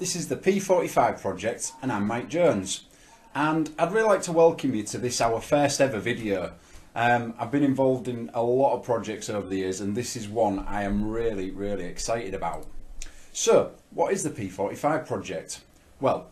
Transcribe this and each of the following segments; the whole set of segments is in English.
This is the P45 Project and I'm Mike Jones, and I'd really like to welcome you to this, our first ever video. I've been involved in a lot of projects over the years and this is one I am really excited about. So what is the P45 Project? Well,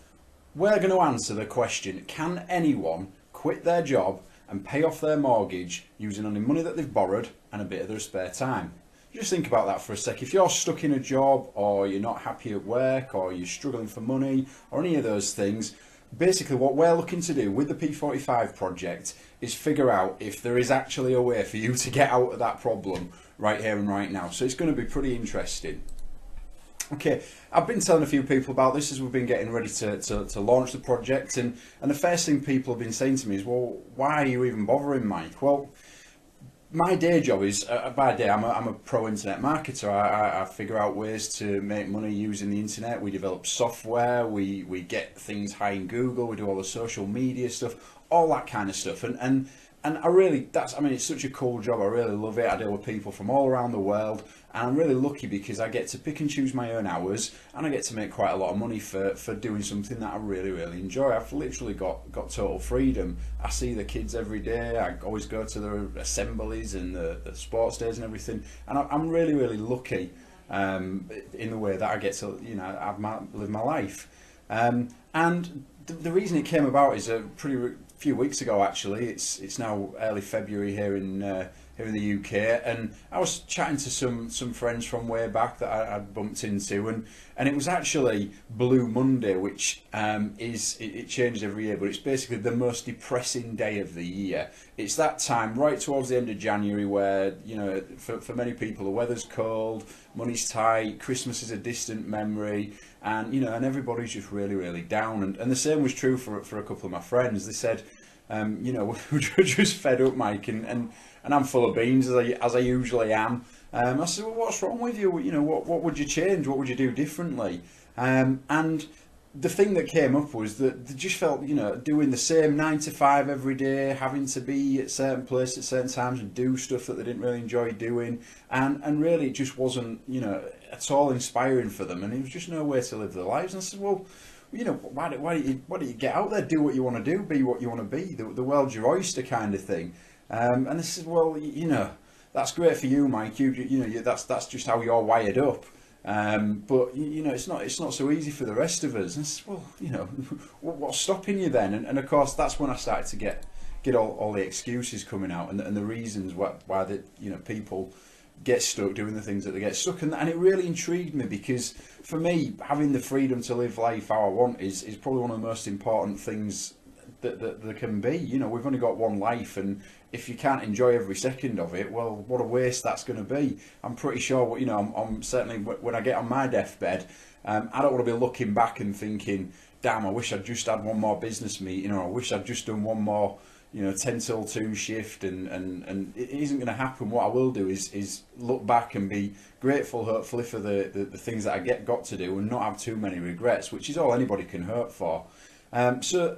we're going to answer the question, can anyone quit their job and pay off their mortgage using only money that they've borrowed and a bit of their spare time? Just think about that for a sec. If you're stuck in a job, or you're not happy at work, or you're struggling for money, or any of those things, basically what we're looking to do with the P45 project is figure out if there is actually a way for you to get out of that problem right here and right now. So it's going to be pretty interesting. Okay, I've been telling a few people about this as we've been getting ready to launch the project, and the first thing people have been saying to me is, well, why are you even bothering, Mike? Well, my day job is, by day, I'm a pro internet marketer. I figure out ways to make money using the internet. We develop software, we get things high in Google, we do all the social media stuff, all that kind of stuff. And I really, it's such a cool job. I really love it. I deal with people from all around the world, and I'm really lucky because I get to pick and choose my own hours, and I get to make quite a lot of money for doing something that I really enjoy. I've literally got total freedom. I see the kids every day. I always go to their assemblies and the sports days and everything, and I'm really lucky in the way that I get to live my life. And the reason it came about is a few weeks ago actually. It's now early February here in the UK, and I was chatting to some friends from way back that I'd bumped into, and it was actually Blue Monday, which it changes every year, but it's basically the most depressing day of the year. It's that time right towards the end of January where, for many people the weather's cold, money's tight, Christmas is a distant memory, and and everybody's just really down, and the same was true for a couple of my friends. They said, we're just fed up, Mike, and I'm full of beans as I usually am. I said, well, what's wrong with you? What would you change? What would you do differently? And the thing that came up was that they just felt, doing the same 9 to 5 every day, having to be at certain places at certain times and do stuff that they didn't really enjoy doing, and really it just wasn't, at all inspiring for them, and it was just no way to live their lives. And I said, well, why don't you get out there, do what you want to do, be what you want to be, the world's your oyster kind of thing. And they said, well, that's great for you, Mike. That's just how you're wired up. But it's not so easy for the rest of us. And I said, well, what's stopping you then? And of course, that's when I started to get all the excuses coming out and the reasons why people get stuck doing the things that they get stuck, and it really intrigued me, because for me, having the freedom to live life how I want is probably one of the most important things that there can be. We've only got one life, and if you can't enjoy every second of it, well, what a waste that's going to be. I'm pretty sure, I'm certainly, when I get on my deathbed, I don't want to be looking back and thinking, damn, I wish I'd just had one more business meeting, or I wish I'd just done one more 10 till 2 shift, and it isn't going to happen. What I will do is look back and be grateful, hopefully, for the things that I got to do, and not have too many regrets, which is all anybody can hope for. So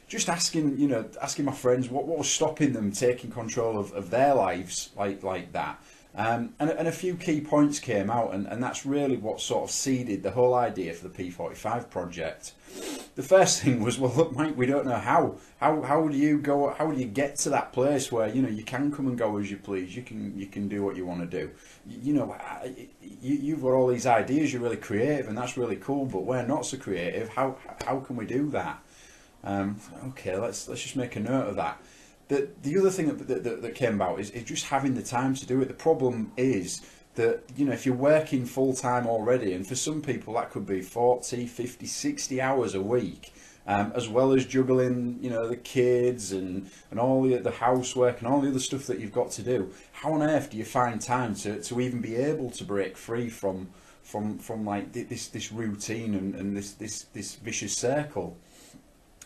just asking my friends what was stopping them taking control of their lives like that. And a few key points came out, and that's really what sort of seeded the whole idea for the P45 project. The first thing was, well, look, Mike, we don't know how do you go, how do you get to that place where you can come and go as you please, you can do what you want to do. You've got all these ideas, you're really creative, and that's really cool, but we're not so creative. How can we do that? Okay, let's just make a note of that. The other thing that came about is just having the time to do it. The problem is that, if you're working full time already, and for some people that could be 40, 50, 60 hours a week, as well as juggling, the kids and all the housework and all the other stuff that you've got to do, how on earth do you find time to even be able to break free from like this routine and this vicious circle?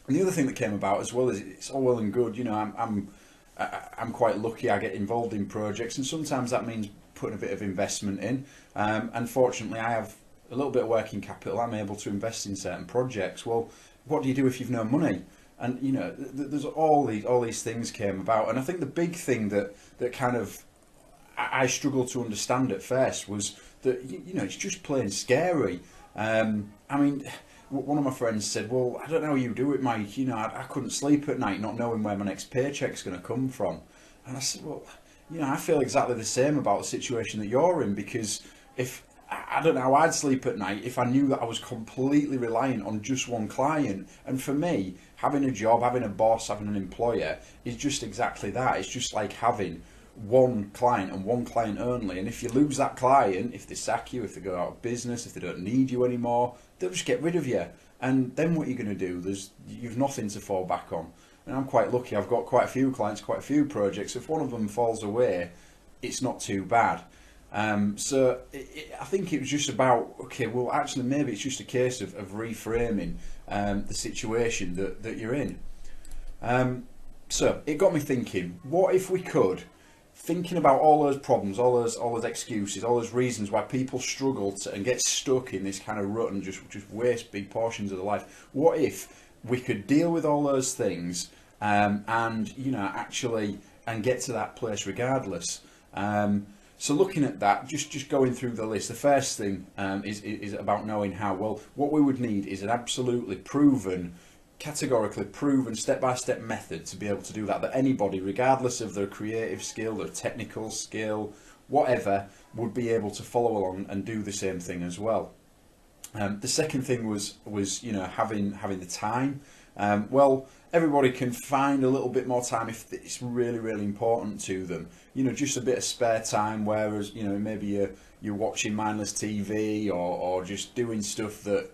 And the other thing that came about as well is, it's all well and good, I'm quite lucky. I get involved in projects, and sometimes that means putting a bit of investment in. Unfortunately, I have a little bit of working capital. I'm able to invest in certain projects. Well, what do you do if you've no money? And there's all these things came about, and I think the big thing that kind of I struggled to understand at first was that it's just plain scary. one of my friends said, well, I don't know how you do it, Mike. You know, I couldn't sleep at night not knowing where my next paycheck's going to come from. And I said, well, you know, I feel exactly the same about the situation that you're in, because if I don't know how I'd sleep at night if I knew that I was completely reliant on just one client. And for me, having a job, having a boss, having an employer is just exactly that. It's just like having one client and one client only. And if you lose that client, if they sack you, if they go out of business, if they don't need you anymore, they'll just get rid of you. And then what are you going to do? You've nothing to fall back on. And I'm quite lucky. I've got quite a few clients, quite a few projects. If one of them falls away, it's not too bad. I think it was just about, okay, well, actually, maybe it's just a case of reframing the situation that you're in. So it got me thinking, what if we could, thinking about all those problems, all those excuses, all those reasons why people struggle and get stuck in this kind of rut and just waste big portions of their life, what if we could deal with all those things and, you know, actually, and get to that place regardless? So looking at that, just going through the list, the first thing is about knowing how. Well, what we would need is an absolutely proven, categorically proven, step-by-step method to be able to do that anybody, regardless of their creative skill, their technical skill, whatever, would be able to follow along and do the same thing as well. The second thing was you know, having the time. Well, everybody can find a little bit more time if it's really, really important to them. You know, just a bit of spare time, whereas, you know, maybe you're watching mindless TV or just doing stuff that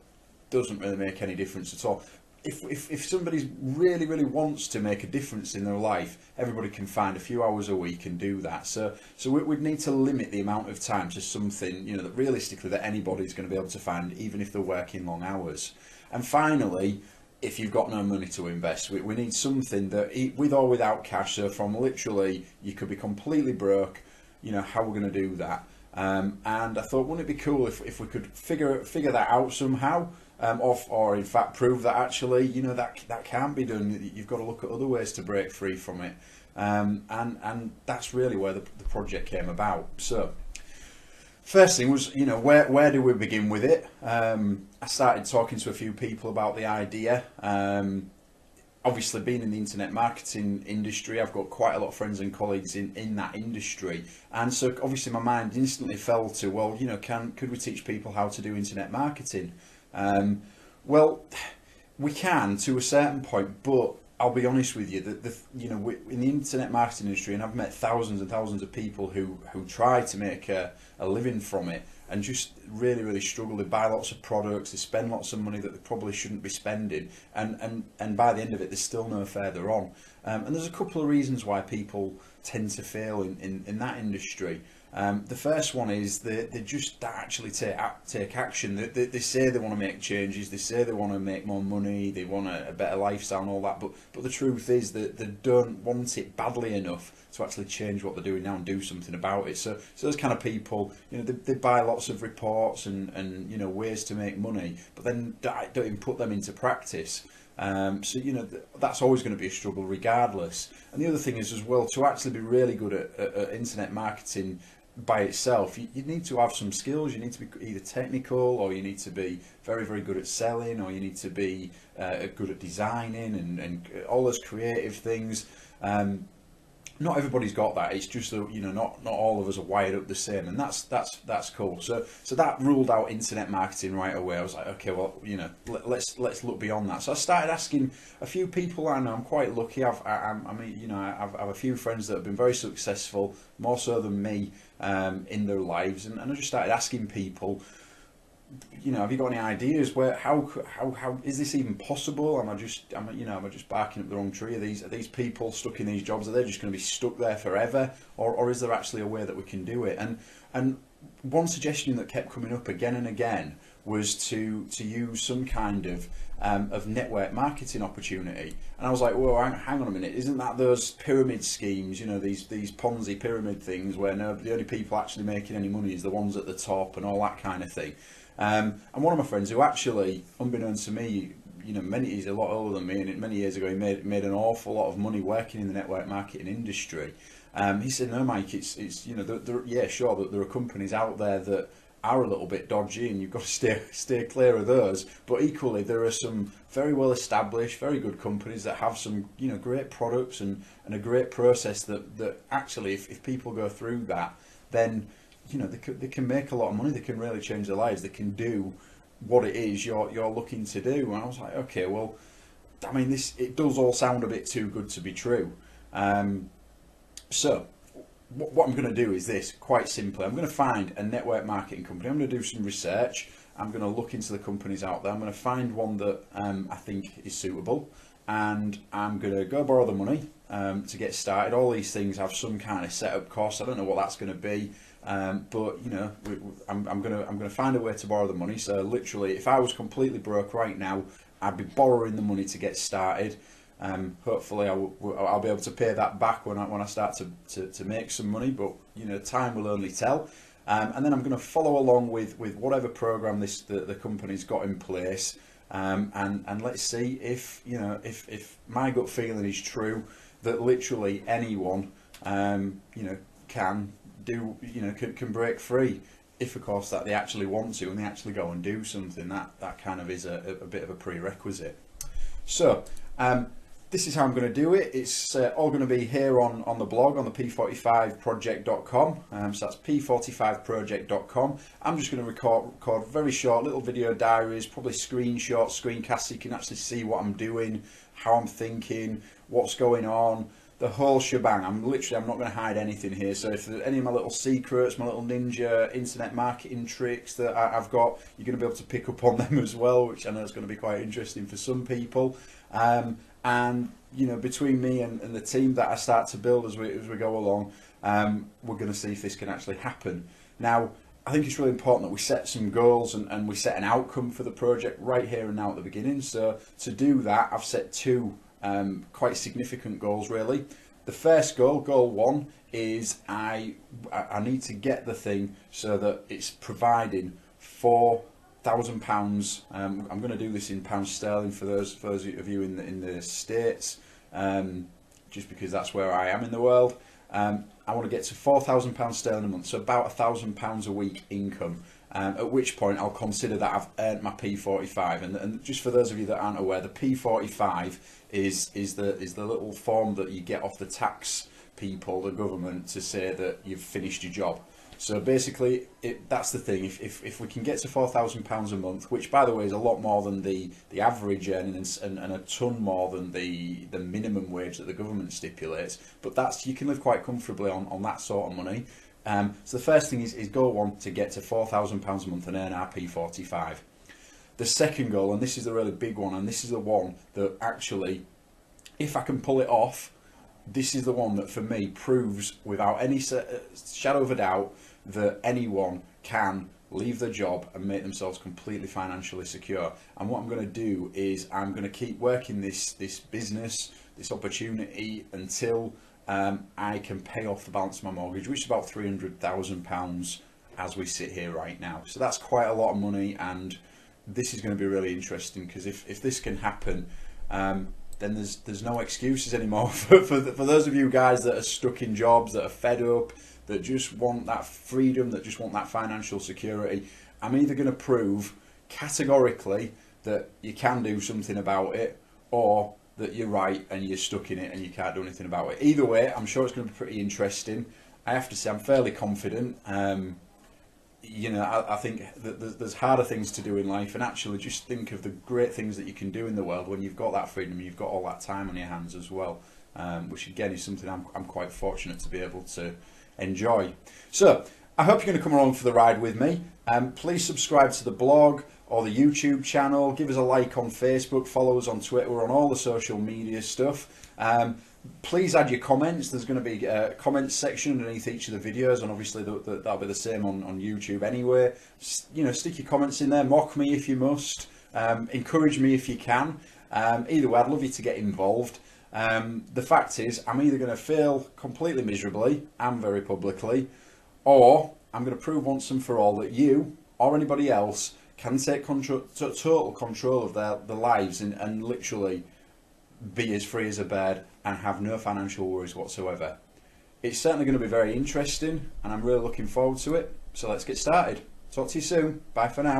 doesn't really make any difference at all. If somebody really, really wants to make a difference in their life, everybody can find a few hours a week and do that. So we'd need to limit the amount of time to something, you know, that realistically that anybody's going to be able to find, even if they're working long hours. And finally, if you've got no money to invest, we need something that, with or without cash, so from literally, you could be completely broke, you know, how we're going to do that. And I thought, wouldn't it be cool if we could figure that out somehow, or in fact prove that actually, you know, that can't be done. You've got to look at other ways to break free from it. And that's really where the project came about. So first thing was, you know, where do we begin with it? I started talking to a few people about the idea. Obviously, being in the internet marketing industry, I've got quite a lot of friends and colleagues in that industry, and so obviously my mind instantly fell to, well, you know, could we teach people how to do internet marketing? Well, we can to a certain point, but I'll be honest with you, that you know, in the internet marketing industry, and I've met thousands and thousands of people who try to make a living from it and just really, really struggle. They buy lots of products, they spend lots of money that they probably shouldn't be spending, and by the end of it, they're still no further on. And there's a couple of reasons why people tend to fail in that industry. The first one is they just don't actually take action. They say they want to make changes, they say they want to make more money, they want a better lifestyle and all that, but the truth is that they don't want it badly enough to actually change what they're doing now and do something about it. So those kind of people, you know, they buy lots of reports and you know, ways to make money, but then don't even put them into practice. So, you know, that's always going to be a struggle regardless. And the other thing is as well, to actually be really good at internet marketing by itself, you need to have some skills. You need to be either technical, or you need to be very, very good at selling, or you need to be good at designing and all those creative things. Not everybody's got that. It's just that, you know, not all of us are wired up the same, and that's cool. So that ruled out internet marketing right away. I was like, okay, well, you know, let's look beyond that. So I started asking a few people I know. I'm quite lucky. I mean, you know, I've a few friends that have been very successful, more so than me, in their lives, and I just started asking people, you know, have you got any ideas where how is this even possible? Am I just barking up the wrong tree? Are these people stuck in these jobs? Are they just going to be stuck there forever, or is there actually a way that we can do it? And one suggestion that kept coming up again and again was to use some kind of network marketing opportunity. And I was like, well, hang on a minute, isn't that those pyramid schemes, you know, these Ponzi pyramid things where the only people actually making any money is the ones at the top and all that kind of thing? And one of my friends, who actually, unbeknownst to me, you know, he's a lot older than me, and many years ago he made an awful lot of money working in the network marketing industry. He said, no, Mike, it's you know, yeah, sure, that there are companies out there that are a little bit dodgy, and you've got to steer clear of those. But equally, there are some very well established, very good companies that have some, you know, great products and a great process that actually, if people go through that, then, you know, they can make a lot of money. They can really change their lives. They can do what it is you're looking to do. And I was like, okay, well, I mean, it does all sound a bit too good to be true. So what I'm going to do is this, quite simply. I'm going to find a network marketing company. I'm going to do some research. I'm going to look into the companies out there. I'm going to find one that I think is suitable, and I'm going to go borrow the money to get started. All these things have some kind of setup cost. I don't know what that's going to be, but you know, I'm going to find a way to borrow the money. So literally, if I was completely broke right now, I'd be borrowing the money to get started. Hopefully I'll be able to pay that back when I start to make some money, but you know, time will only tell. And then I'm going to follow along with whatever program the company's got in place, and let's see if, you know, if my gut feeling is true, that literally anyone you know, can break free, if of course that they actually want to and they actually go and do something. That kind of is a bit of a prerequisite. So this is how I'm going to do it. It's all going to be here on the blog, on the P45Project.com. So that's P45Project.com. I'm just going to record very short little video diaries, probably screenshots, screencasts, so you can actually see what I'm doing, how I'm thinking, what's going on, the whole shebang. I'm not going to hide anything here. So if there's any of my little secrets, my little ninja internet marketing tricks that I've got, you're going to be able to pick up on them as well, which I know is going to be quite interesting for some people. And you know, between me and the team that I start to build as we go along, we're going to see if this can actually happen. Now, I think it's really important that we set some goals and we set an outcome for the project right here and now at the beginning. So to do that, I've set two quite significant goals really. The first goal, goal one, is I need to get the thing so that it's providing £4,000. I'm going to do this in pounds sterling for those of you in the States, just because that's where I am in the world. I want to get to £4,000 sterling a month, so about £1,000 a week income. At which point I'll consider that I've earned my P45. And just for those of you that aren't aware, the P45 is the little form that you get off the tax people, the government, to say that you've finished your job. So basically, that's the thing. If we can get to £4,000 a month, which by the way is a lot more than the average earning and a ton more than the minimum wage that the government stipulates, but you can live quite comfortably on that sort of money. So the first thing is goal one, to get to £4,000 a month and earn our P45. The second goal, and this is the really big one, and this is the one that actually, if I can pull it off, this is the one that for me proves without any shadow of a doubt that anyone can leave their job and make themselves completely financially secure. And what I'm going to do is I'm going to keep working this business, this opportunity, until I can pay off the balance of my mortgage, which is about £300,000 as we sit here right now. So that's quite a lot of money, and this is going to be really interesting, because if this can happen, then there's no excuses anymore for those of you guys that are stuck in jobs, that are fed up, that just want that freedom, that just want that financial security. I'm either going to prove categorically that you can do something about it, or that you're right and you're stuck in it and you can't do anything about it. Either way, I'm sure it's going to be pretty interesting. I have to say, I'm fairly confident. You know, I think that there's harder things to do in life, and actually just think of the great things that you can do in the world when you've got that freedom, you've got all that time on your hands as well, which again is something I'm quite fortunate to be able to enjoy. So I hope you're going to come along for the ride with me. Please subscribe to the blog or the YouTube channel, give us a like on Facebook, follow us on Twitter, we're on all the social media stuff. Please add your comments. There's going to be a comments section underneath each of the videos, and obviously that'll be the same on YouTube anyway. You know, stick your comments in there, mock me if you must, encourage me if you can. Either way, I'd love you to get involved. The fact is, I'm either going to fail completely miserably and very publicly, or I'm going to prove once and for all that you or anybody else can take total control of their lives and literally be as free as a bird and have no financial worries whatsoever. It's certainly going to be very interesting, and I'm really looking forward to it. So let's get started. Talk to you soon. Bye for now.